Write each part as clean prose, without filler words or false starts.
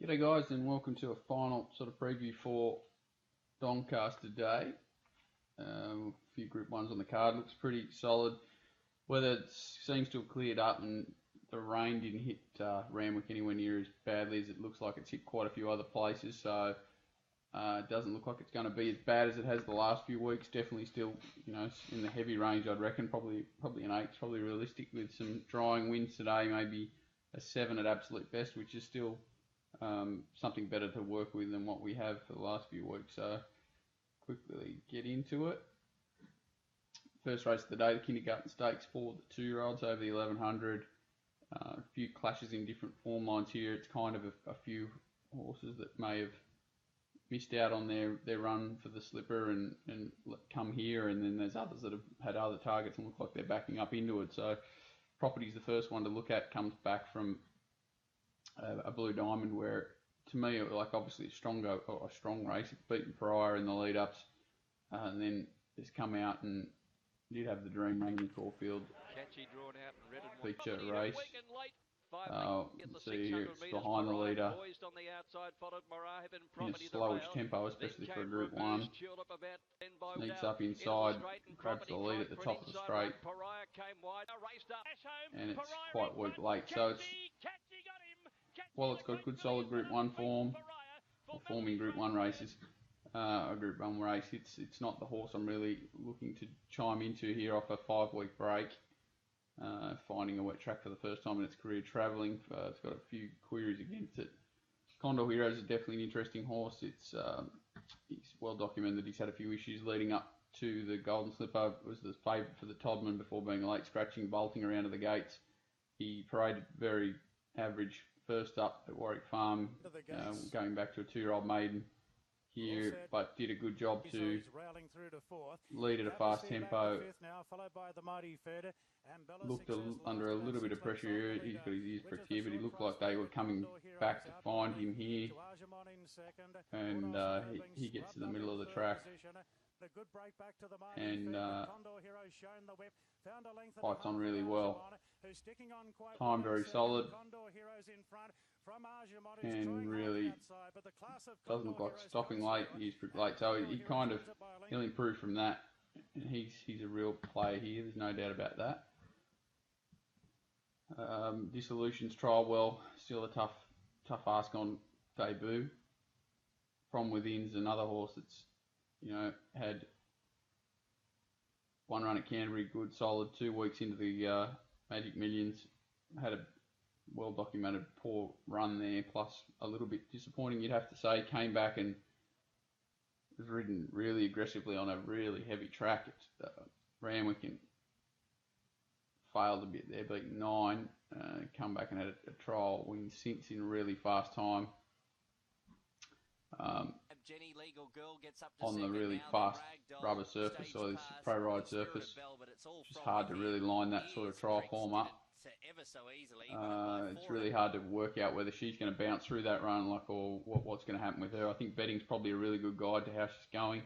G'day guys, and welcome to a final sort of preview for Doncaster Day. A few Group 1s on the card, looks pretty solid. Weather seems to have cleared up and the rain didn't hit Randwick anywhere near as badly as it looks like it's hit quite a few other places, so it doesn't look like it's going to be as bad as it has the last few weeks. Definitely still, in the heavy range, I'd reckon. Probably an 8's probably realistic with some drying winds today, maybe a 7 at absolute best, which is still something better to work with than what we have for the last few weeks. So quickly get into it. First race of the day, the Kindergarten Stakes for the 2-year-olds over the 1100. A few clashes in different form lines here. It's kind of a few horses that may have missed out on their run for the slipper and come here, and then there's others that have had other targets and look like they're backing up into it. So Property's the first one to look at, comes back from a Blue Diamond, where to me, obviously a strong race. It's beaten prior in the lead-ups, and then it's come out and did have the Dream Ring in Caulfield feature race. See here, it's behind the leader in a slowish tempo, especially for a Group 1. Sneaks up inside, grabs the lead at the top of the straight, and it's quite weak late. So while it's got good solid Group 1 form, or forming Group 1 races, a Group 1 race, it's not the horse I'm really looking to chime into here off a 5-week break. Finding a wet track for the first time in its career, travelling. It's got a few queries against it. Condor Heroes is definitely an interesting horse. He's well documented. He's had a few issues leading up to the Golden Slipper. Was the favourite for the Todman before being late scratching, bolting around to the gates. He paraded very average first up at Warwick Farm, going back to a 2-year-old maiden here, but did a good job to lead at a fast tempo. Looked under a little bit of pressure here. He's got his ears pricked here, but he looked like they were coming back to find him here, and he gets to the middle of the track and fights on really well. Time very solid, and really doesn't look like stopping late. He's pretty late, so he'll improve from that. And he's a real player here. There's no doubt about that. Dissolutions trial well, still a tough ask on debut. From Within's another horse that's had one run at Canterbury, good solid 2 weeks into the Magic Millions, had a well documented poor run there, plus a little bit disappointing, you'd have to say. Came back and was ridden really aggressively on a really heavy track. It's Randwick, and failed a bit there, beaten 9. Come back and had a trial win since in really fast time. On the really fast rubber surface, or this pro ride surface, it's hard to really line that sort of trial form up. It's really hard to work out whether she's going to bounce through that run, or what's going to happen with her. I think betting's probably a really good guide to how she's going,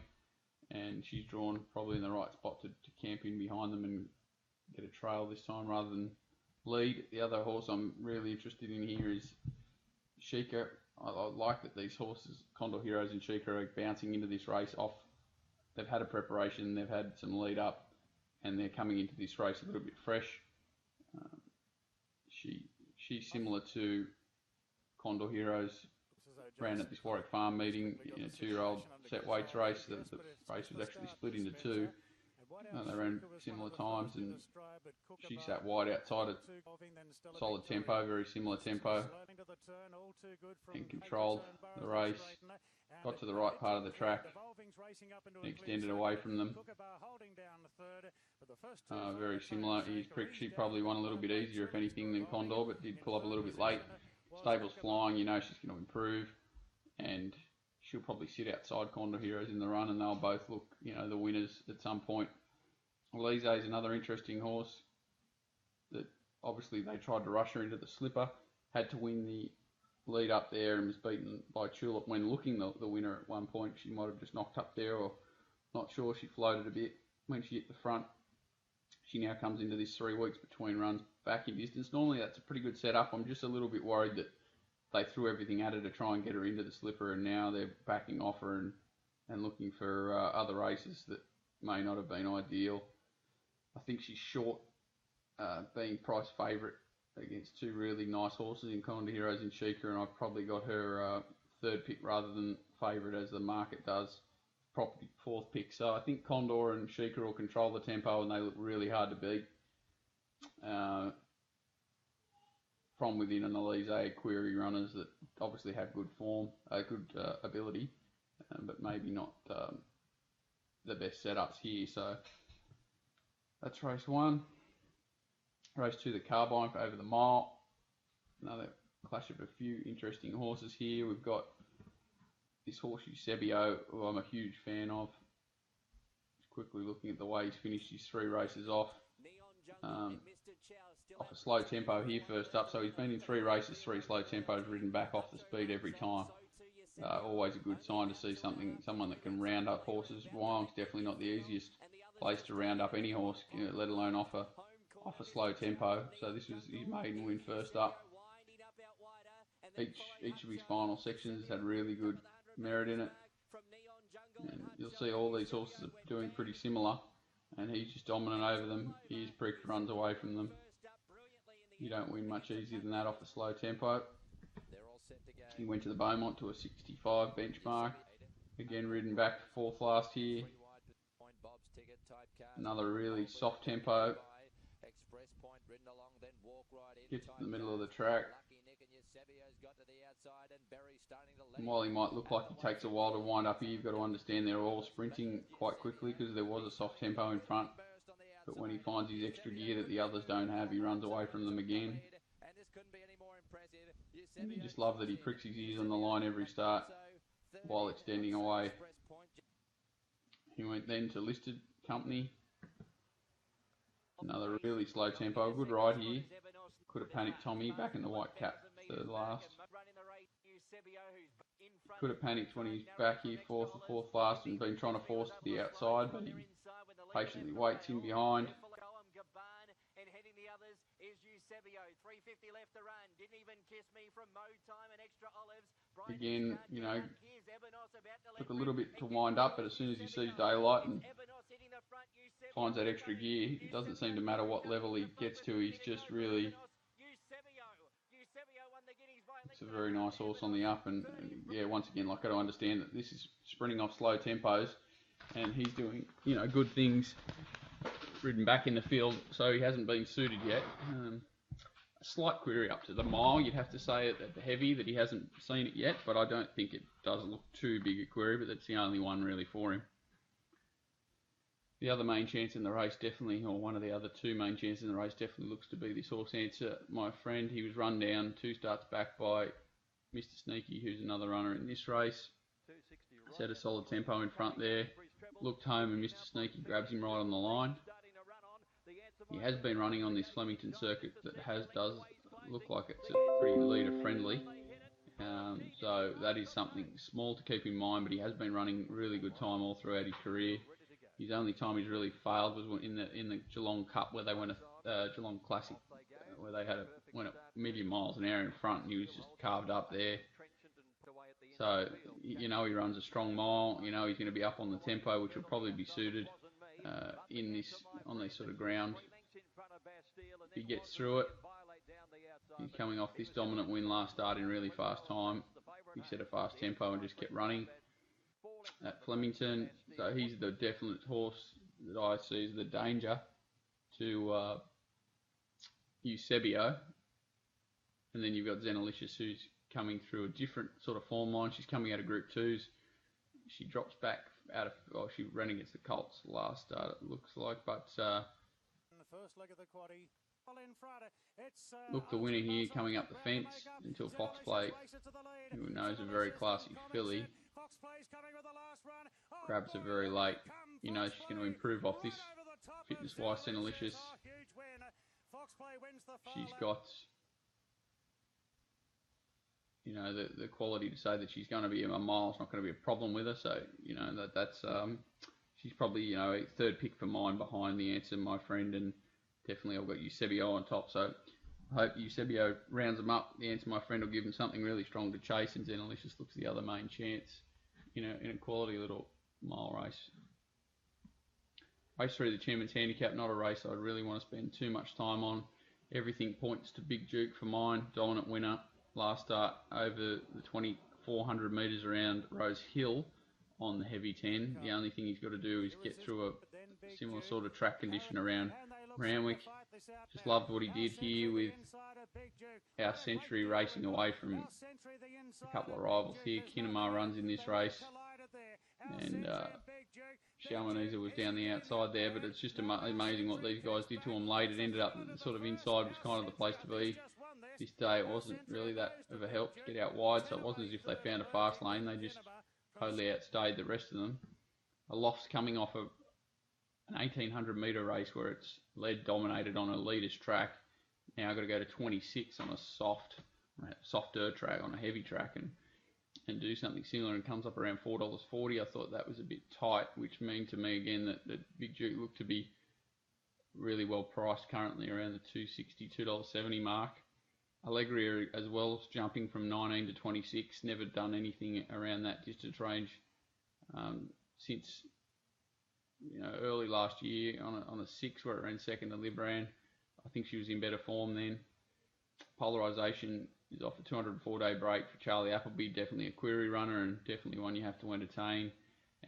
and she's drawn probably in the right spot to camp in behind them and get a trail this time rather than lead. The other horse I'm really interested in here is Sheikah. I like that these horses, Condor Heroes and Sheikah, are bouncing into this race off. They've had a preparation, they've had some lead up, and they're coming into this race a little bit fresh. She's similar to Condor Heroes, ran at this Warwick Farm meeting in a 2-year-old set weights race. The race was actually split into 2. They ran similar times, and she sat wide outside at solid tempo, very similar tempo, and controlled the race. Got to the right part of the track and extended away from them. Very similar. She probably won a little bit easier, if anything, than Condor, but did pull up a little bit late. Stable's flying, she's going to improve, and she'll probably sit outside Condor Heroes in the run, and they'll both look, the winners at some point. Elise is another interesting horse that obviously they tried to rush her into the slipper, had to win the lead up there and was beaten by Tulip when looking the winner at one point. She might have just knocked up there, or not sure. She floated a bit when she hit the front. She now comes into this 3 weeks between runs back in distance. Normally that's a pretty good setup. I'm just a little bit worried that they threw everything at her to try and get her into the slipper, and now they're backing off her and looking for other races that may not have been ideal. I think she's short being price favourite against two really nice horses in Condor Heroes and Sheikah, and I've probably got her third pick rather than favourite as the market does, probably fourth pick. So I think Condor and Sheikah will control the tempo, and they look really hard to beat. From within an Elise query runners that obviously have good form, good ability, but maybe not the best setups here. So that's race 1. Race 2, the Carbine for over the mile. Another clash of a few interesting horses here. We've got this horse Eusebio, who I'm a huge fan of. Just quickly looking at the way he's finished his 3 races off. Off a slow tempo here first up, so he's been in 3 races, 3 slow tempos, ridden back off the speed every time. Always a good sign to see someone that can round up horses. Wyong's definitely not the easiest place to round up any horse, let alone off a slow tempo. So this was his maiden win first up. Each of his final sections had really good merit in it, and you'll see all these horses are doing pretty similar, and he's just dominant over them. He's pricked, runs away from them. You don't win much easier than that off a slow tempo. He went to the Beaumont to a 65 benchmark. Again, ridden back 4th last here. Another really soft tempo. Gets to the middle of the track. And while he might look like he takes a while to wind up here, you've got to understand they're all sprinting quite quickly because there was a soft tempo in front. But when he finds his extra gear that the others don't have, he runs away from them again. And you just love that he pricks his ears on the line every start while extending away. He went then to Listed Company. Another really slow tempo. Good ride here. Could have panicked Tommy back in the white cap, third last. Could have panicked when he's back here, fourth last, and been trying to force to the outside, but he patiently waits in behind. Again, took a little bit to wind up, but as soon as he sees daylight and finds that extra gear, it doesn't seem to matter what level he gets to. He's just really, it's a very nice horse on the up, and yeah, once again, like, I don't understand that this is sprinting off slow tempos, and he's doing, good things, ridden back in the field, so he hasn't been suited yet. A slight query up to the mile, you'd have to say at the heavy that he hasn't seen it yet, but I don't think it does look too big a query, but that's the only one really for him. The other main chance in the race definitely, or one of the other 2 main chances in the race definitely looks to be this horse Answer My Friend. He was run down 2 starts back by Mr. Sneaky, who's another runner in this race. Set a solid tempo in front there. Looked home and Mr. Sneaky grabs him right on the line. He has been running on this Flemington circuit that does look like it's pretty leader friendly. So that is something small to keep in mind, but he has been running really good time all throughout his career. His only time he's really failed was in the Geelong Cup, where they went Geelong Classic, where they went a million miles an hour in front, and he was just carved up there. So he runs a strong mile. He's going to be up on the tempo, which will probably be suited on this sort of ground. If he gets through it, he's coming off this dominant win last start in really fast time. He set a fast tempo and just kept running at Flemington. So he's the definite horse that I see as the danger to Eusebio. And then you've got Zenalicious, who's coming through a different sort of form line. She's coming out of Group 2s. She drops back she ran against the Colts last start, it looks like, but look, the winner here coming up the fence until Fox Play, who knows a very classy filly, grabs her very late. She's going to improve off this fitness-wise. Zenalicious, she's got the quality to say that she's going to be a mile. It's not going to be a problem with her. So that's she's probably a third pick for mine behind the Answer My Friend, and definitely I've got Eusebio on top. So I hope Eusebio rounds them up. The answer, my friend, will give him something really strong to chase, and Zenalicious looks the other main chance in a quality little mile race. Race 3, the Chairman's Handicap, not a race I'd really want to spend too much time on. Everything points to Big Duke for mine. Dominant winner last start over the 2,400 metres around Rose Hill on the heavy 10. The only thing he's got to do is get through a similar sort of track condition around Randwick. Just loved what he did here with our Century racing away from a couple of rivals here. Kinema runs in this race, and Shalmaneza was down the outside there, but it's just amazing what these guys did to him late. It ended up sort of inside was kind of the place to be. This day it wasn't really that of a help to get out wide, so it wasn't as if they found a fast lane. They just totally outstayed the rest of them. A Loft's coming off an 1,800 metre race where it's lead dominated on a leaders track. Now I've got to go to 26 on a softer track, on a heavy track, and do something similar, and comes up around $4.40. I thought that was a bit tight, which means to me again that Big Duke looked to be really well priced currently around the $2.60, $2.70 mark. Allegria as well, jumping from 19 to 26, never done anything around that distance range since early last year on a 6 where it ran second to Libran. I think she was in better form then. Polarisation is off a 204-day break for Charlie Appleby, definitely a query runner and definitely one you have to entertain.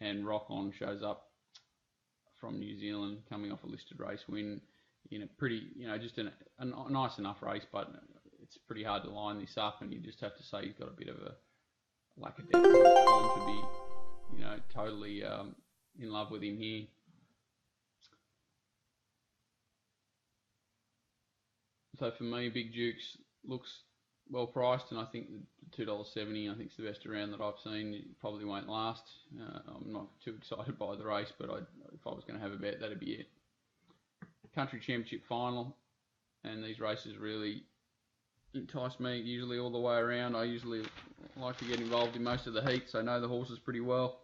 And Rock On shows up from New Zealand, coming off a listed race win in a pretty, just a nice enough race, but it's pretty hard to line this up, and you just have to say he's got a bit of a lack of depth form to be, totally in love with him here. So for me, Big Dukes looks well priced, and I think the $2.70 I think is the best around that I've seen. It probably won't last. I'm not too excited by the race, but if I was going to have a bet, that'd be it. Country Championship final, and these races really entice me usually all the way around. I usually like to get involved in most of the heats. I know the horses pretty well.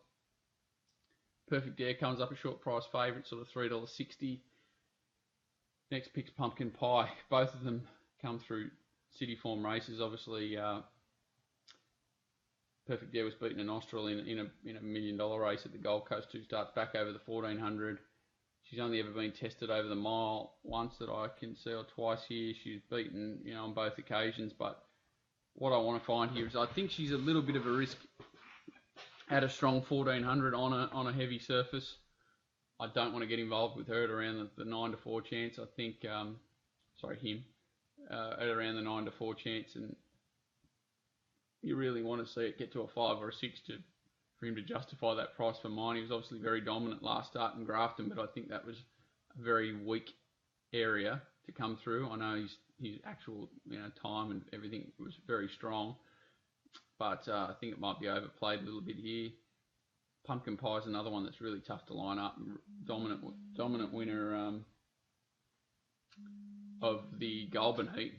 Perfect Dare comes up a short price favourite, sort of $3.60. Next pick's Pumpkin Pie. Both of them come through city form races. Obviously, Perfect Dare was beaten in Austral in a $1 million race at the Gold Coast. 2 starts back over the 1,400. She's only ever been tested over the mile once that I can see, or twice here. She's beaten, on both occasions. But what I want to find here is I think she's a little bit of a risk at a strong 1,400 on a heavy surface. I don't want to get involved with her at around the 9 to 4 chance. I think, at around the 9 to 4 chance, and you really want to see it get to a 5 or a 6 for him to justify that price for mine. He was obviously very dominant last start in Grafton, but I think that was a very weak area to come through. I know his actual time and everything was very strong, but I think it might be overplayed a little bit here. Pumpkin Pie is another one that's really tough to line up. Dominant winner of the Goulburn heat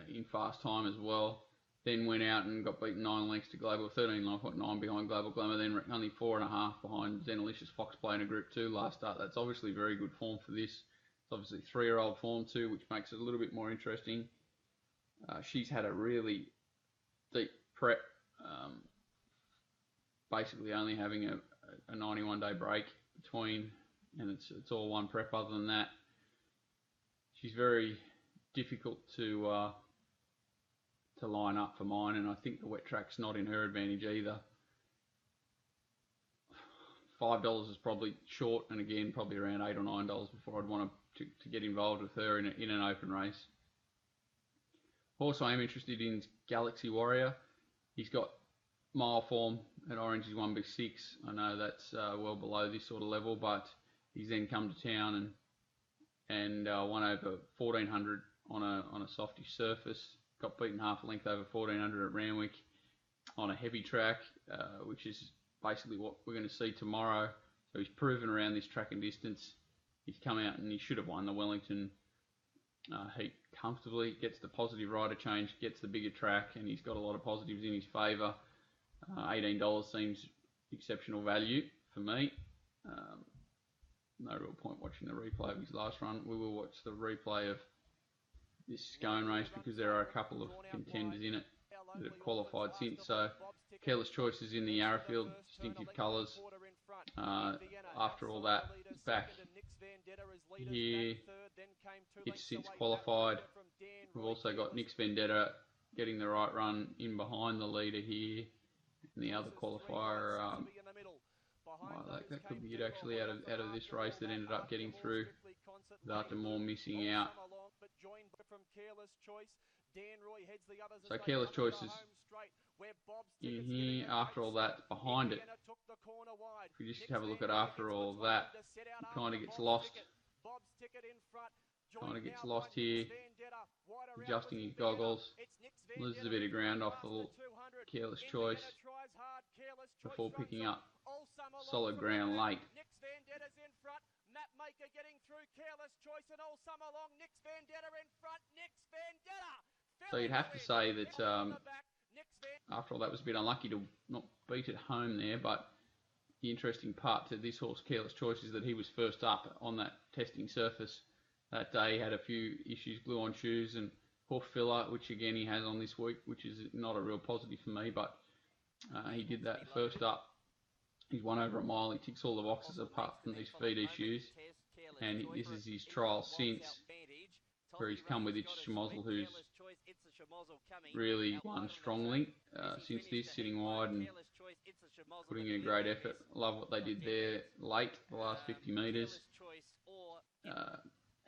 in fast time as well. Then went out and got beaten 9 lengths to Global, 13.9 behind Global Glamour, then only 4.5 behind Zenalicious Fox Play in a Group 2 last start. That's obviously very good form for this. It's obviously 3-year-old form too, which makes it a little bit more interesting. She's had a really deep prep, basically only having a 91-day break between, and it's all one prep. Other than that, she's very difficult to line up for mine, and I think the wet track's not in her advantage either. $5 is probably short, and again probably around $8 or $9 before I'd want to get involved with her in an open race. Horse I am interested in is Galaxy Warrior. He's got mile form at Orange. He's won big 6. I know that's well below this sort of level, but he's then come to town and won over 1,400 on a softy surface. Got beaten half a length over 1,400 at Randwick on a heavy track, which is basically what we're going to see tomorrow. So he's proven around this track and distance. He's come out and he should have won the Wellington heat comfortably. Gets the positive rider change, gets the bigger track, and he's got a lot of positives in his favour. $18 seems exceptional value for me. No real point watching the replay of his last run. We will watch the replay of this going race because there are a couple of contenders in it that have qualified since. So Careless Choice is in the Yarrafield, distinctive colours. After all that, back here, it's since qualified. We've also got Nix Vendetta getting the right run in behind the leader here. And the other qualifier, that could be it actually out of this race that ended up getting through after more missing out. So Careless Choice is in here. After all that, behind it. If you just have a look at after all that, it kind of gets lost. Here. Adjusting his goggles. Loses a bit of ground off the Careless Choice before picking up solid ground late. So you'd have to say that after all that was a bit unlucky to not beat at home there, but the interesting part to this horse, Careless Choice, is that he was first up on that testing surface that day. He had a few issues, glue on shoes and poor filler, which again he has on this week, which is not a real positive for me, but he did that first up. He's won over a mile. He ticks all the boxes apart from these feet issues, and this is his trial since, where he's come with It's Schmozzle, who's really won strongly since this, sitting wide and putting in a great effort. Love what they did there late, the last 50 metres.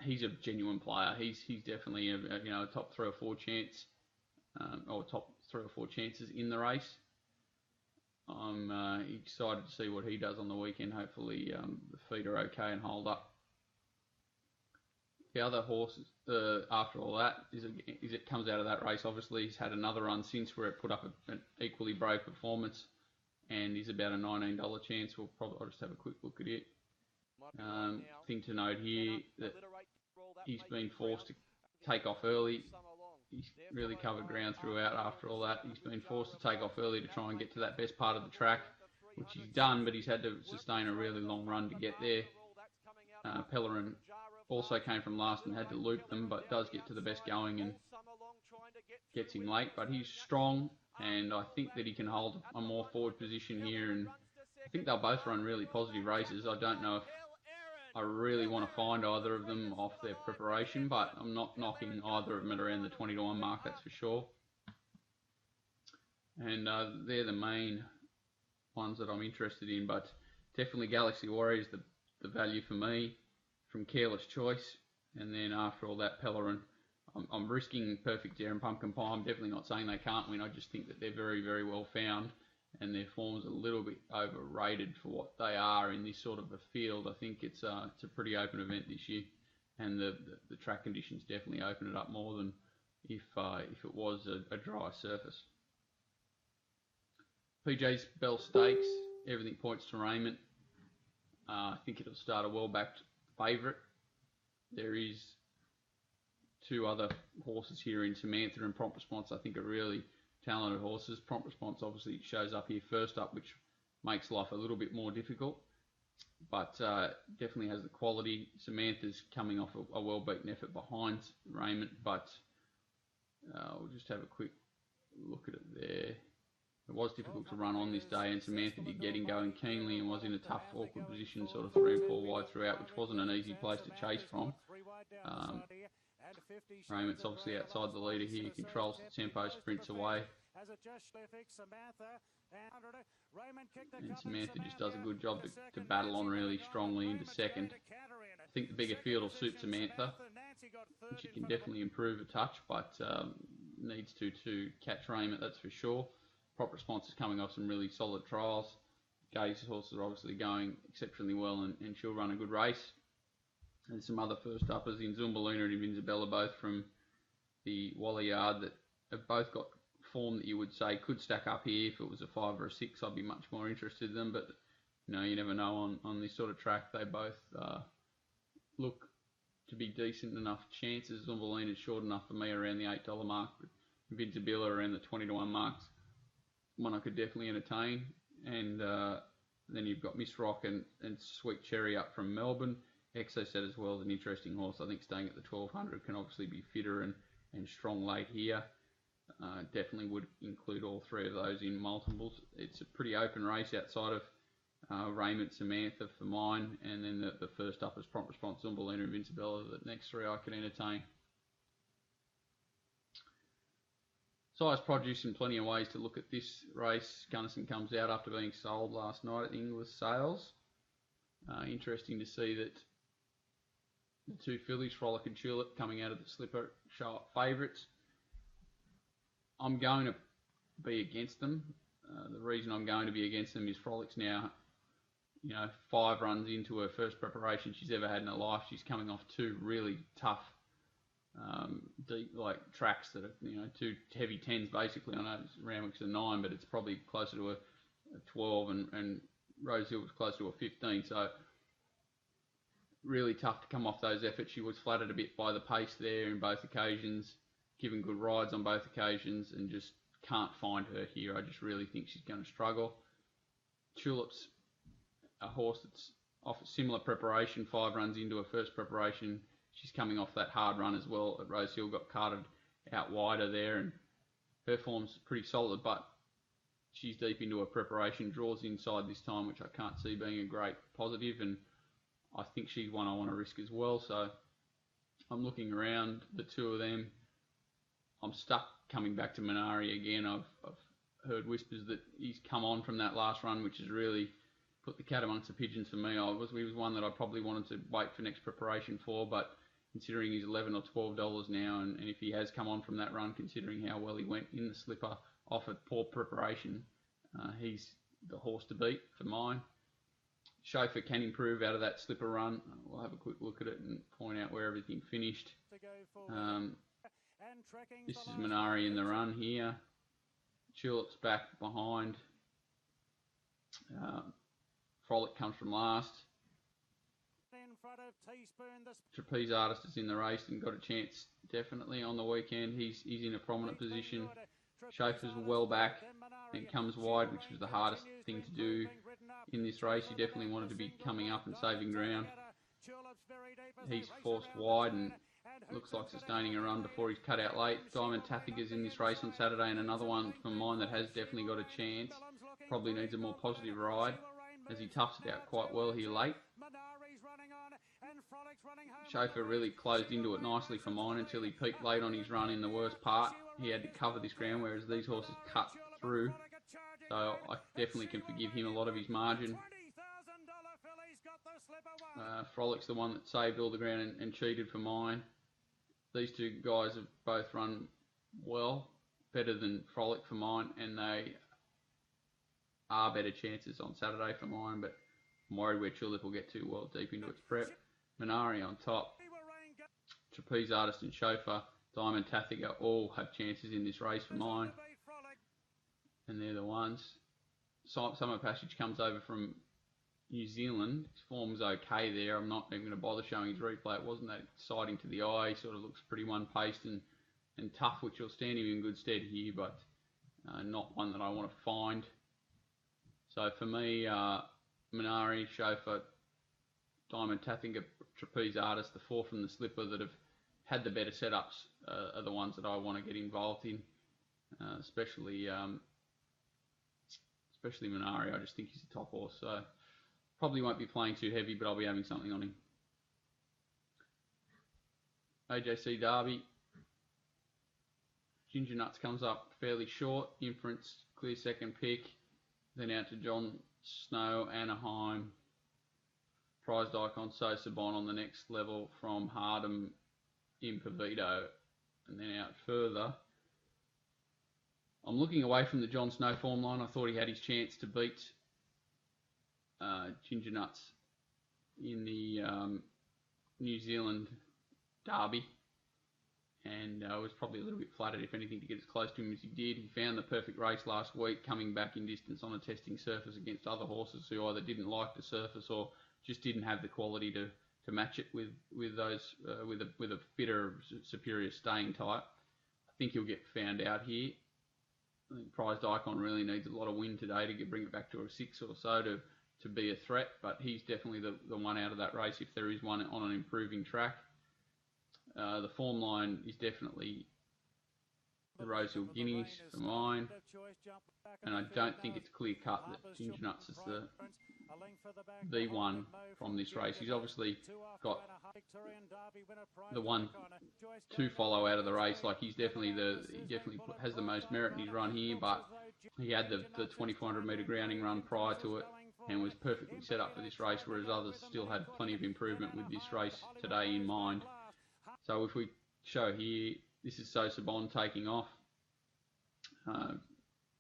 He's a genuine player. He's definitely a top 3 or 4 chance, or top 3 or 4 chances in the race. I'm excited to see what he does on the weekend. Hopefully the feet are okay and hold up. The other horse, after all that, is it comes out of that race. Obviously, he's had another run since where it put up an equally brave performance, and he's about a $19 chance. I'll just have a quick look at it. Thing to note here that he's been forced to take off early. He's really covered ground throughout. After all that, he's been forced to take off early to try and get to that best part of the track, which he's done, but he's had to sustain a really long run to get there. Pellerin also came from last and had to loop them, but does get to the best going and gets him late. But he's strong, and I think that he can hold a more forward position here, and I think they'll both run really positive races. I don't know if I really want to find either of them off their preparation, but I'm not knocking either of them at around the 20-1 mark, that's for sure. And they're the main ones that I'm interested in, but definitely Galaxy Warrior is the value for me from Careless Choice. And then after all that, Pellerin. I'm risking Perfect Dare and Pumpkin Pie. I'm definitely not saying they can't win. I just think that they're very, very well found, and their form's a little bit overrated for what they are in this sort of a field. I think it's a pretty open event this year, and the track conditions definitely open it up more than if it was a dry surface. PJ's Bell Stakes, everything points to Raymond. I think it'll start a well-backed favourite. There is 2 other horses here in Samantha and Prompt Response. I think are really talented horses. Prompt Response obviously shows up here first up, which makes life a little bit more difficult, but definitely has the quality. Samantha's coming off a well-beaten effort behind Raymond, but we'll just have a quick look at it there. It was difficult to run on this day, and Samantha did get going keenly and was in a tough, awkward position, sort of 3 and 4 wide throughout, which wasn't an easy place to chase from. Raymond's obviously outside the leader here, controls the tempo, sprints away. And Samantha just does a good job to battle on really strongly into second. I think the bigger field will suit Samantha. She can definitely improve a touch, but needs to catch Raymond, that's for sure. Prompt Response is coming off some really solid trials. Gay's horses are obviously going exceptionally well, and she'll run a good race. And some other first uppers in Zumbaluna and Invincibella, both from the Wally Yard, that have both got form that you would say could stack up here. If it was a 5 or a 6, I'd be much more interested in them, but you never know on this sort of track. They both look to be decent enough chances. Zumbaluna is short enough for me around the $8 mark, but Invincibella around the 20-1 marks. One I could definitely entertain. And then you've got Miss Rock and Sweet Cherry up from Melbourne. Exo Set as well is an interesting horse. I think staying at the 1200 can obviously be fitter and and strong late here. Definitely would include all three of those in multiples. It's a pretty open race outside of Raymond Samantha for mine, and then the first up is Prompt Response, Zumbalina and Vincibella. The next three I can entertain. Size produce in plenty of ways to look at this race. Gunnison comes out after being sold last night at the English sales. Interesting to see that the two fillies, Frolic and Tulip, coming out of the slipper, show up favourites. I'm going to be against them. The reason I'm going to be against them is Frolic's now, 5 runs into her first preparation she's ever had in her life. She's coming off 2 really tough, deep tracks that are 2 heavy 10s basically. I know Randwick's a 9, but it's probably closer to a 12, and Rosehill was close to a 15. So really tough to come off those efforts. She was flattered a bit by the pace there in both occasions, given good rides on both occasions, and just can't find her here. I just really think she's going to struggle. Tulip's a horse that's off a similar preparation, 5 runs into her first preparation. She's coming off that hard run as well at Rosehill, got carted out wider there, and her form's pretty solid, but she's deep into her preparation, draws inside this time, which I can't see being a great positive, and I think she's one I want to risk as well. So I'm looking around the two of them. I'm stuck coming back to Minari again. I've heard whispers that he's come on from that last run, which has really put the cat amongst the pigeons for me. He was one that I probably wanted to wait for next preparation for, but considering he's $11 or $12 now, and if he has come on from that run, considering how well he went in the slipper off a poor preparation, he's the horse to beat for mine. Chauffeur can improve out of that slipper run. We'll have a quick look at it and point out where everything finished. This is Minari in the run here. Tulip's back behind. Frolic comes from last. Trapeze Artist is in the race and got a chance definitely on the weekend. He's in a prominent position. Chauffeur's well back and comes wide, which was the hardest thing to do in this race. He definitely wanted to be coming up and saving ground. He's forced wide and looks like sustaining a run before he's cut out late. Diamond Tathiga's in this race on Saturday, and another one from mine that has definitely got a chance. Probably needs a more positive ride, as he toughs it out quite well here late. Chauffeur really closed into it nicely for mine until he peaked late on his run in the worst part. He had to cover this ground, whereas these horses cut through. So I definitely can forgive him a lot of his margin. Frolic's the one that saved all the ground and cheated for mine. These two guys have both run well, better than Frolic for mine, and they are better chances on Saturday for mine, but I'm worried where Tulip will get too well deep into its prep. Minari on top. Trapeze Artist and Chauffeur, Diamond Tathiga all have chances in this race for mine, and they're the ones. Summer Passage comes over from New Zealand. His form's okay there. I'm not even going to bother showing his replay. It wasn't that exciting to the eye. He sort of looks pretty one-paced and tough, which will stand him in good stead here, but not one that I want to find. So for me, Minari, Chauffeur, Diamond Tathiga, Trapeze Artist, the 4 from the slipper that have had the better setups are the ones that I want to get involved in, especially Minari. I just think he's a top horse, so probably won't be playing too heavy, but I'll be having something on him. AJC Derby. Ginger Nuts comes up fairly short. Inference, clear second pick. Then out to John Snow, Anaheim. Prized Icon, So Sabon on the next level from Hardham, Impervito. And then out further. I'm looking away from the John Snow form line. I thought he had his chance to beat Ginger Nuts in the New Zealand Derby, and was probably a little bit flattered, if anything, to get as close to him as he did. He found the perfect race last week, coming back in distance on a testing surface against other horses who either didn't like the surface or just didn't have the quality to match it with those with a fitter, superior staying type. I think he'll get found out here. I think Prized Icon really needs a lot of wind today to bring it back to a 6 or so to be a threat, but he's definitely the one out of that race if there is one on an improving track. The form line is definitely the Rosehill Guineas for mine, and I don't think it's clear cut that Ginger Nuts is the one from this race. He's obviously got the one to follow out of the race. Like he definitely has the most merit in his run here, but he had the 2400 metre grounding run prior to it and was perfectly set up for this race, whereas others still had plenty of improvement with this race today in mind. So if we show here, this is Sosa Bond taking off.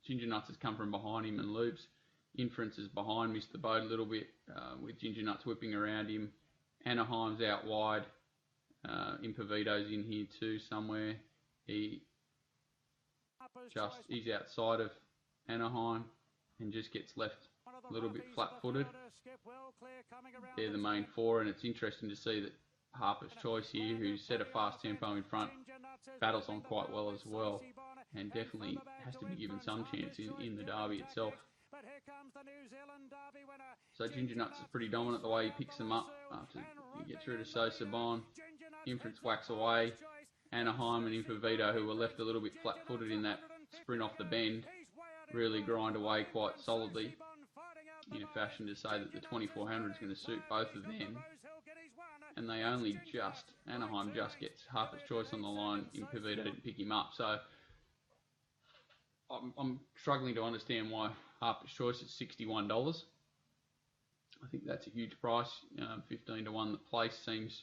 Ginger Nuts has come from behind him and loops. Inference is behind, missed the boat a little bit with Ginger Nuts whipping around him. Anaheim's out wide. Impervito's in here too somewhere. He's outside of Anaheim and just gets left a little bit flat-footed. They're the main four, and it's interesting to see that Harper's Choice here, who's set a fast tempo in front, battles on quite well as well, and definitely has to be given some chance in the Derby itself. So Ginger Nuts is pretty dominant the way he picks them up after you get through to Sosa Bon. Inference whacks away. Anaheim and Impervito, who were left a little bit flat-footed in that sprint off the bend, really grind away quite solidly in a fashion to say that the 2400 is going to suit both of them. And they only Anaheim just gets Harper's Choice on the line. Impervito didn't pick him up. So I'm struggling to understand why Harper's Choice is $61. I think that's a huge price. 15 to 1. The place seems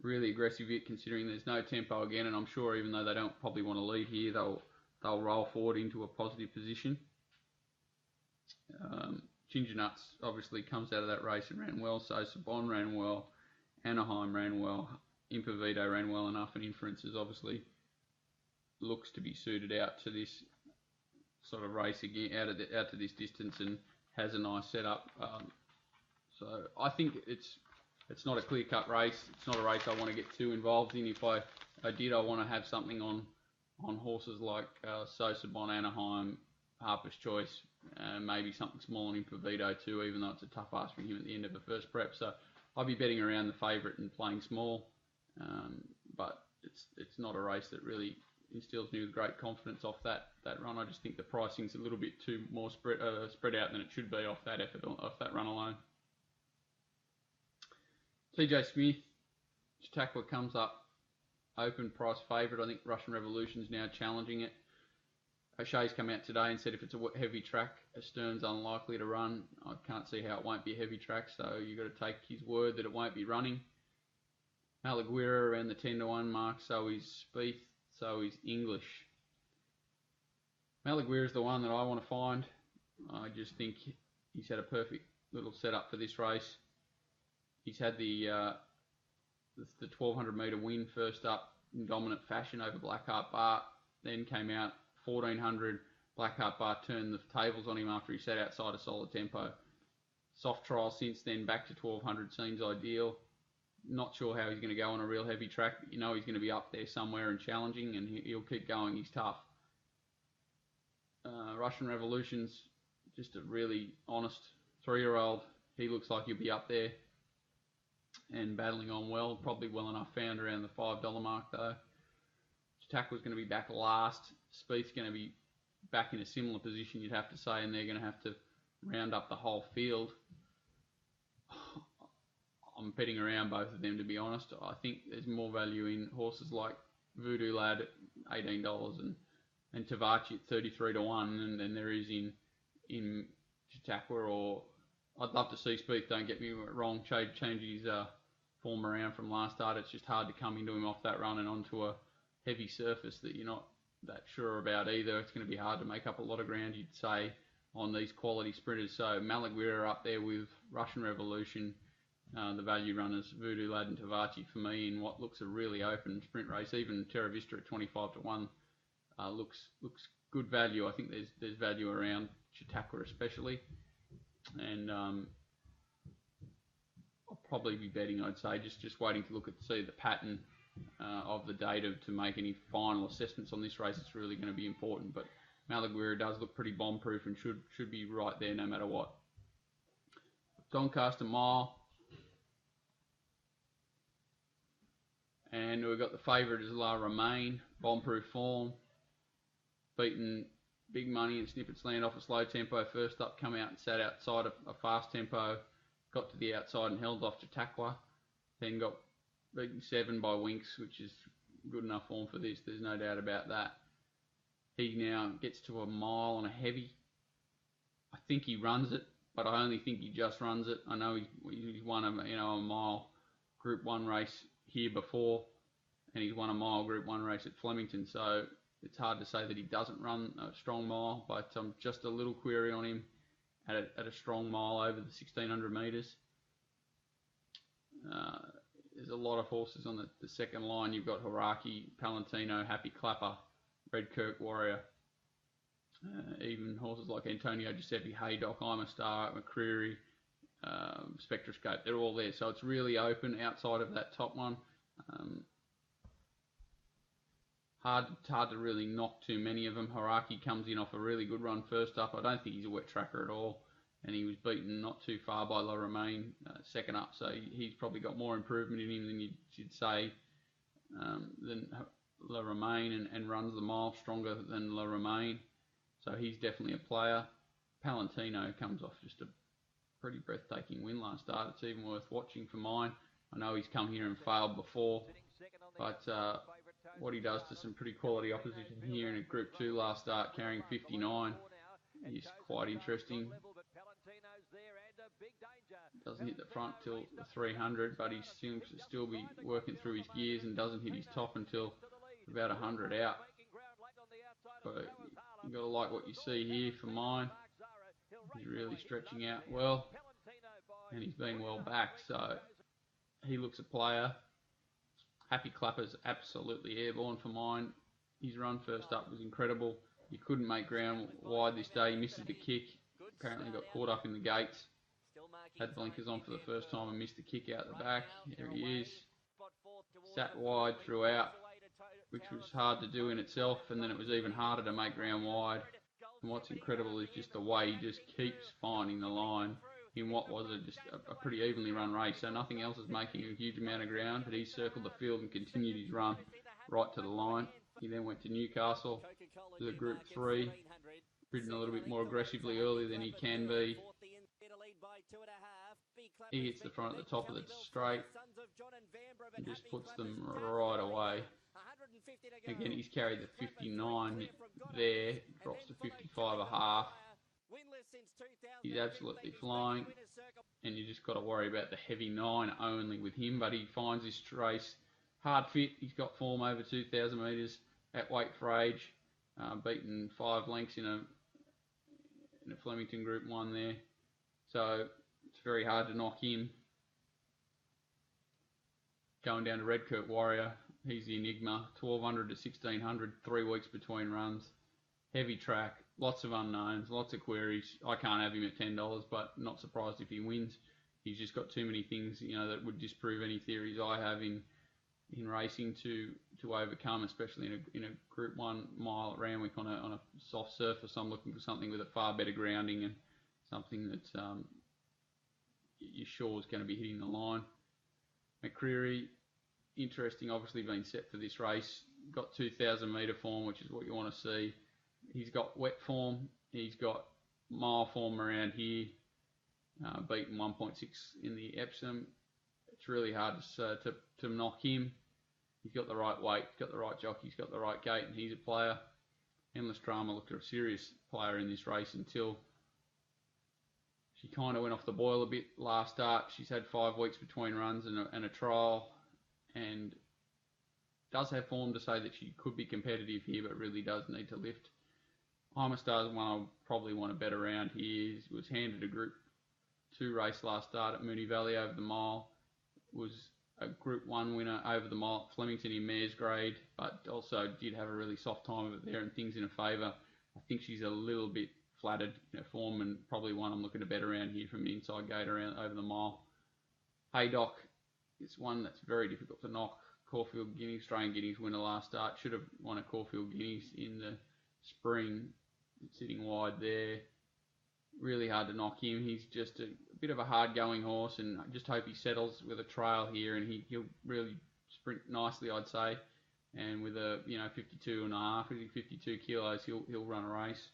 really aggressive here, considering there's no tempo again, and I'm sure even though they don't probably want to lead here, they'll roll forward into a positive position. Ginger Nuts obviously comes out of that race and ran well. Sosa Bon ran well. Anaheim ran well. Impervito ran well enough, and Inferences obviously looks to be suited out to this sort of race again, out to this distance, and has a nice setup. So I think it's not a clear-cut race. It's not a race I want to get too involved in. If I did, I want to have something on horses like Sosa Bon, Anaheim, Harper's Choice, maybe something small on Impervito too, even though it's a tough ask for him at the end of the first prep. So I'll be betting around the favourite and playing small, but it's not a race that really instills me with great confidence off that run. I just think the pricing's a little bit too more spread out than it should be off that effort, off that run alone. TJ Smith, Chautauqua comes up, open price favourite. I think Russian Revolution's now challenging it. O'Shea's come out today and said if it's a heavy track, Astern's unlikely to run. I can't see how it won't be a heavy track, so you've got to take his word that it won't be running. Malaguirre around the 10 to 1 mark, so is Spieth, so is English. Malaguirre is the one that I want to find. I just think he's had a perfect little setup for this race. He's had the 1200 metre win first up in dominant fashion over Blackheart Bar, then came out 1400. Blackheart Bar turned the tables on him after he sat outside a solid tempo. Soft trial since then, back to 1200 seems ideal. Not sure how he's going to go on a real heavy track, but you know he's going to be up there somewhere and challenging, and he'll keep going. He's tough. Russian Revolution's just a really honest 3-year-old. He looks like he'll be up there and battling on well, probably well enough found around the $5 mark though. Chautauqua's going to be back last. Spieth's going to be back in a similar position, you'd have to say, and they're going to have to round up the whole field. I'm betting around both of them, to be honest. I think there's more value in horses like Voodoo Lad at $18 and Tavachi at 33 to 1 than there is in Chautauqua. Or I'd love to see Spieth, don't get me wrong, change his form around from last start. It's just hard to come into him off that run and onto a heavy surface that you're not that sure about either. It's going to be hard to make up a lot of ground, you'd say, on these quality sprinters. So Malaguirre up there with Russian Revolution, the value runners, Voodoo Lad and Tavachi for me in what looks a really open sprint race. Even Terra Vista at 25 to 1 looks good value. I think there's value around Chautauqua especially, and I'll probably be betting, I'd say, just waiting to see the pattern of the data to make any final assessments on this race. It's really going to be important, but Malaguirre does look pretty bomb-proof and should be right there no matter what. Doncaster Mile, and we've got the favourite is La Romaine, bomb-proof form. beaten Big Money and Snippets Land off a slow tempo first up, come out and sat outside a fast tempo, got to the outside and held off Chautauqua, then got beaten 7 by Winks, which is good enough form for this, there's no doubt about that. He now gets to a mile on a heavy. I think he runs it, but I only think he just runs it. I know he's won a mile Group 1 race here before, and he's won a mile Group 1 race at Flemington, so it's hard to say that he doesn't run a strong mile, but just a little query on him at a strong mile over the 1600 metres. There's a lot of horses on the second line. You've got Haraki, Palantino, Happy Clapper, Redkirk Warrior, even horses like Antonio Giuseppe, Haydock, I'm a Star, McCreary, Spectroscope, they're all there. So it's really open outside of that top one. Hard to really knock too many of them. Haraki comes in off a really good run first up. I don't think he's a wet tracker at all. And he was beaten not too far by La Romaine second up. So he's probably got more improvement in him than you'd say than La Romaine, and runs the mile stronger than La Romaine. So he's definitely a player. Palantino comes off just a pretty breathtaking win last start. It's even worth watching for mine. I know he's come here and failed before, but what he does to some pretty quality opposition here in a Group 2 last start, carrying 59, is quite interesting. Doesn't hit the front till the 300, but he seems to still be working through his gears and doesn't hit his top until about 100 out. But you've got to like what you see here for mine. He's really stretching out well, and he's been well back, so he looks a player. Happy Clapper's absolutely airborne for mine. His run first up was incredible. He couldn't make ground wide this day. He misses the kick. Apparently got caught up in the gates. Had blinkers on for the first time and missed the kick out the back. There he is. Sat wide throughout, which was hard to do in itself, and then it was even harder to make ground wide. And what's incredible is just the way he just keeps finding the line in what was just a pretty evenly run race. So nothing else is making a huge amount of ground, but he circled the field and continued his run right to the line. He then went to Newcastle to the Group 3, ridden a little bit more aggressively early than he can be. He hits the front at the top of the straight and just puts them right away. Again, he's carried the 59 there, drops to 55.5. He's absolutely flying, and you just got to worry about the heavy 9 only with him, but he finds this race hard fit. He's got form over 2,000 metres at weight for age, beaten 5 lengths in a Flemington Group 1 there, so it's very hard to knock him. Going down to Redkirk Warrior, he's the enigma, 1,200 to 1,600, 3 weeks between runs, heavy track, lots of unknowns, lots of queries. I can't have him at $10, but not surprised if he wins. He's just got too many things, that would disprove any theories I have in racing to overcome, especially in a Group 1 mile at Randwick on a soft surface. I'm looking for something with a far better grounding and something that you're sure is going to be hitting the line. McCreary, interesting, obviously been set for this race. Got 2,000 metre form, which is what you want to see. He's got wet form. He's got mile form around here. Beaten 1.6 in the Epsom. It's really hard to knock him. He's got the right weight, he's got the right jockey, he's got the right gait, and he's a player. Endless Drama looked a serious player in this race until she kind of went off the boil a bit last start. She's had 5 weeks between runs and a trial, and does have form to say that she could be competitive here, but really does need to lift. I'm a Star's one I probably want to bet around here. He was handed a Group 2 race last start at Moonee Valley over the mile. Was a Group 1 winner over the mile at Flemington in mare's grade, but also did have a really soft time of it there and things in her favour. I think she's a little bit flattered in her form, and probably one I'm looking to bet around here from the inside gate around over the mile. Haydock is one that's very difficult to knock. Caulfield Guineas, Australian Guineas winner last start. Should have won a Caulfield Guineas in the spring. Sitting wide there. Really hard to knock him. He's just a bit of a hard-going horse, and I just hope he settles with a trail here, and he'll really sprint nicely, I'd say. and with a 52 and a half, 52 kilos, he'll run a race.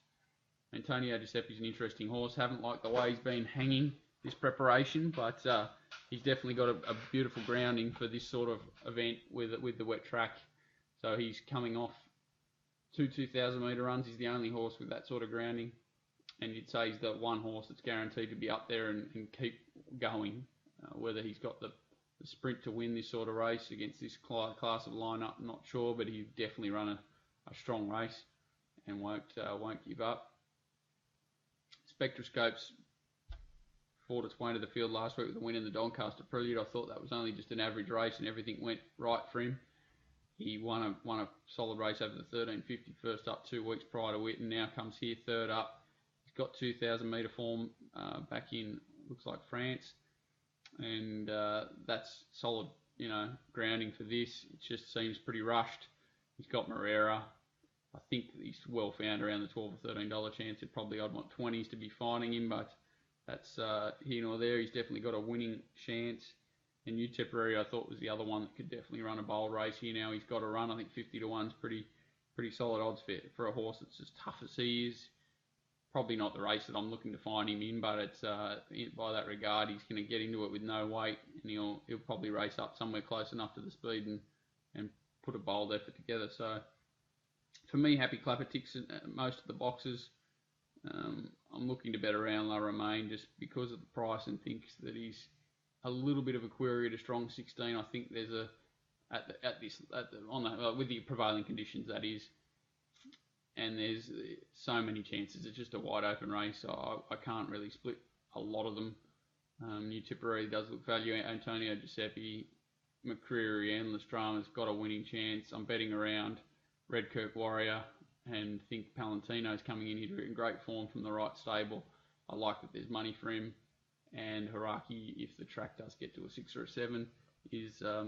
Antonio Giuseppe's an interesting horse. Haven't liked the way he's been hanging this preparation, but he's definitely got a beautiful grounding for this sort of event with the wet track. So he's coming off 2,000 metre runs. He's the only horse with that sort of grounding, and you'd say he's the one horse that's guaranteed to be up there and keep going. Whether he's got the sprint to win this sort of race against this class of lineup, I'm not sure, but he'll definitely run a strong race and won't give up. Spectroscope's 4 to 20 to the field last week with a win in the Doncaster Prelude. I thought that was only just an average race and everything went right for him. He won a solid race over the 1350 first up 2 weeks prior to Whit, and now comes here third up. He's got 2,000 metre form back in, looks like France, and that's solid, grounding for this. It just seems pretty rushed. He's got Morera. I think he's well found around the $12 or $13 chance. Probably I'd want 20s to be finding him, but that's here nor there. He's definitely got a winning chance. And New Tipperary, I thought, was the other one that could definitely run a bold race here. Now he's got a run. I think 50 to 1's pretty solid odds for a horse that's as tough as he is. Probably not the race that I'm looking to find him in, but it's by that regard, he's going to get into it with no weight, and he'll probably race up somewhere close enough to the speed and put a bold effort together. So for me, Happy Clapper ticks most of the boxes. I'm looking to bet around La Romaine just because of the price and thinks that he's a little bit of a query at a strong 16. I think there's with the prevailing conditions, that is, and there's so many chances. It's just a wide open race, so I can't really split a lot of them. New Tipperary does look value. Antonio Giuseppe, McCreary and Lestrama's got a winning chance. I'm betting around Redkirk Warrior and think Palantino's coming in here in great form from the right stable. I like that there's money for him. And Haraki, if the track does get to a 6 or a 7, is a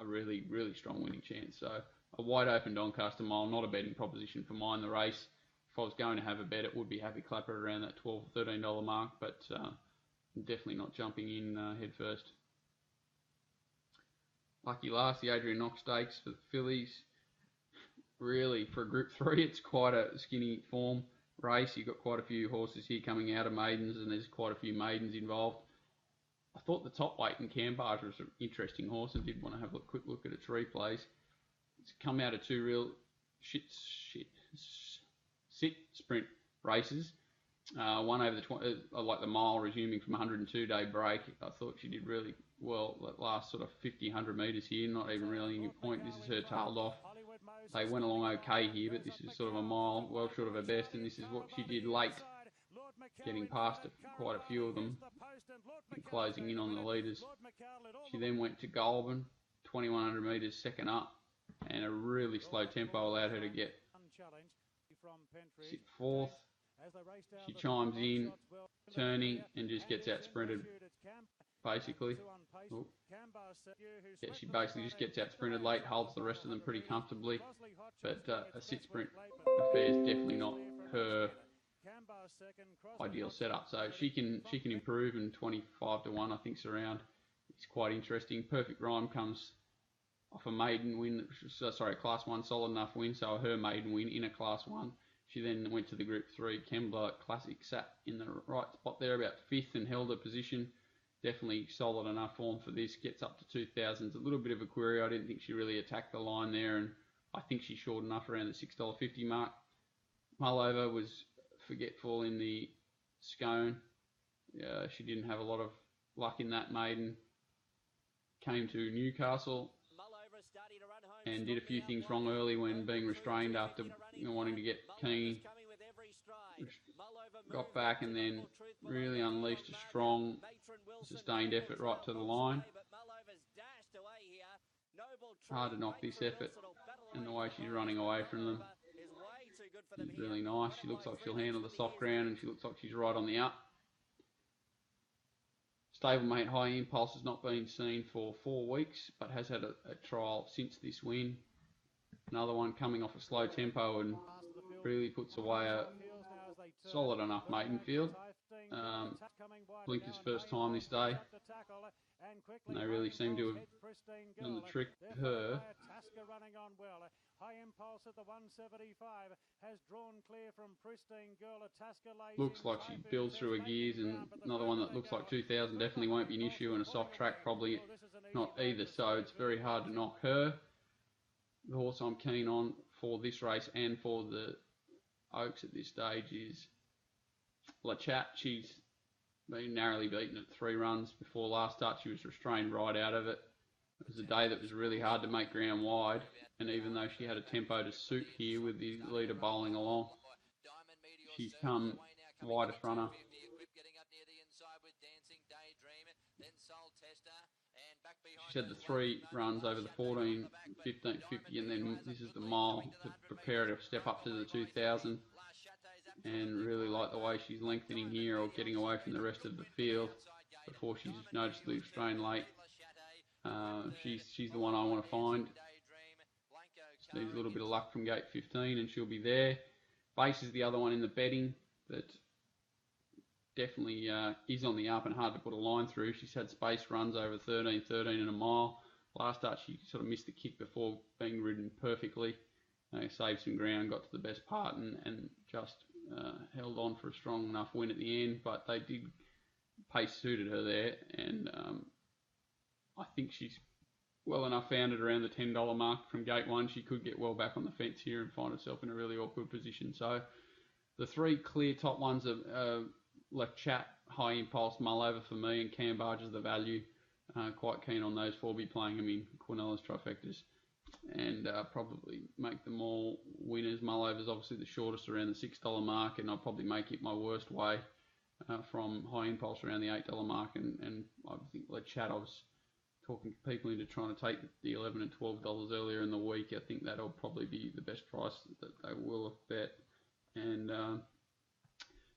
really, really strong winning chance. So a wide open Doncaster mile, not a betting proposition for mine. The race, if I was going to have a bet, it would be Happy Clapper around that $12 or $13 mark, but I'm definitely not jumping in head first. Lucky last, the Adrian Knox Stakes for the fillies. Really, for a Group 3, it's quite a skinny form race. You've got quite a few horses here coming out of maidens, and there's quite a few maidens involved. I thought the top weight in Canberra was an interesting horse and did want to have a quick look at its replays. It's come out of 2 real sit sprint races. One over the like the mile resuming from a 102-day break. I thought she did really well that last sort of 50, 100 metres here. Not even really any point. This is her tailed off. They went along okay here, but this is sort of a mile well short of her best, and this is what she did late, getting past quite a few of them and closing in on the leaders. She then went to Goulburn, 2,100 metres second up, and a really slow tempo allowed her to sit fourth. She chimes in, turning, and just gets out sprinted, basically. Ooh. Yeah, she basically just gets out sprinted late, holds the rest of them pretty comfortably, but a sit sprint affair is definitely not her ideal setup. So she can improve, and 25 to 1 I think's around. It's quite interesting. Perfect Rhyme comes off a maiden win, a Class 1 solid enough win, so her maiden win in a Class 1. She then went to the Group 3. Kembla Classic sat in the right spot there, about 5th, and held her position. Definitely solid enough form for this. Gets up to 2,000s. A little bit of a query. I didn't think she really attacked the line there, and I think she's short enough around the $6.50 mark. Mullover was forgetful in the Scone. She didn't have a lot of luck in that maiden. Came to Newcastle and did a few things wrong early when being restrained after wanting to get keen. Got back and then really unleashed a strong, sustained effort right to the line. Hard to knock this effort, and the way she's running away from them is really nice. She looks like she'll handle the soft ground, and she looks like she's right on the up. Stablemate High Impulse has not been seen for 4 weeks, but has had a trial since this win. Another one coming off a slow tempo and really puts away a solid enough maiden field. Blinker's first time this day. And they really seem to have done the trick to her. Running on well. High Impulse at the 175 has drawn clear from Pristine Girl. Looks like she builds through her gears, and another one that looks like 2000 definitely won't be an issue, and a soft track probably not either, so it's very hard to knock her. The horse I'm keen on for this race and for the Oaks at this stage is La Chat. She's been narrowly beaten at 3 runs before last start. She was restrained right out of it. It was a day that was really hard to make ground wide, and even though she had a tempo to suit here with the leader bowling along, she's come widest runner. She had the 3 runs over the 14, 15, 50, and then this is the mile to prepare her to step up to the 2000. And really like the way she's lengthening here or getting away from the rest of the field before she's noticeably restrained late. She's the one I want to find. Just needs a little bit of luck from gate 15 and she'll be there. Base is the other one in the betting that definitely is on the up and hard to put a line through. She's had space runs over 13 and a mile. Last start she sort of missed the kick before being ridden perfectly. Saved some ground, got to the best part and just held on for a strong enough win at the end, but they did, pace suited her there, and I think she's well enough founded around the $10 mark from gate 1. She could get well back on the fence here and find herself in a really awkward position. So the 3 clear top ones are La Chat, High Impulse, Mullover for me, and Cambarge is the value. Quite keen on those 4, be playing them in Cornella's trifectas. And probably make them all winners. Mullover's obviously the shortest around the $6 mark, and I'll probably make it my worst way from High Impulse around the $8 mark. And I think La Chat, I was talking people into trying to take the $11 and $12 earlier in the week. I think that'll probably be the best price that they will have bet. And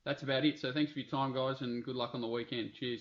that's about it. So thanks for your time, guys, and good luck on the weekend. Cheers.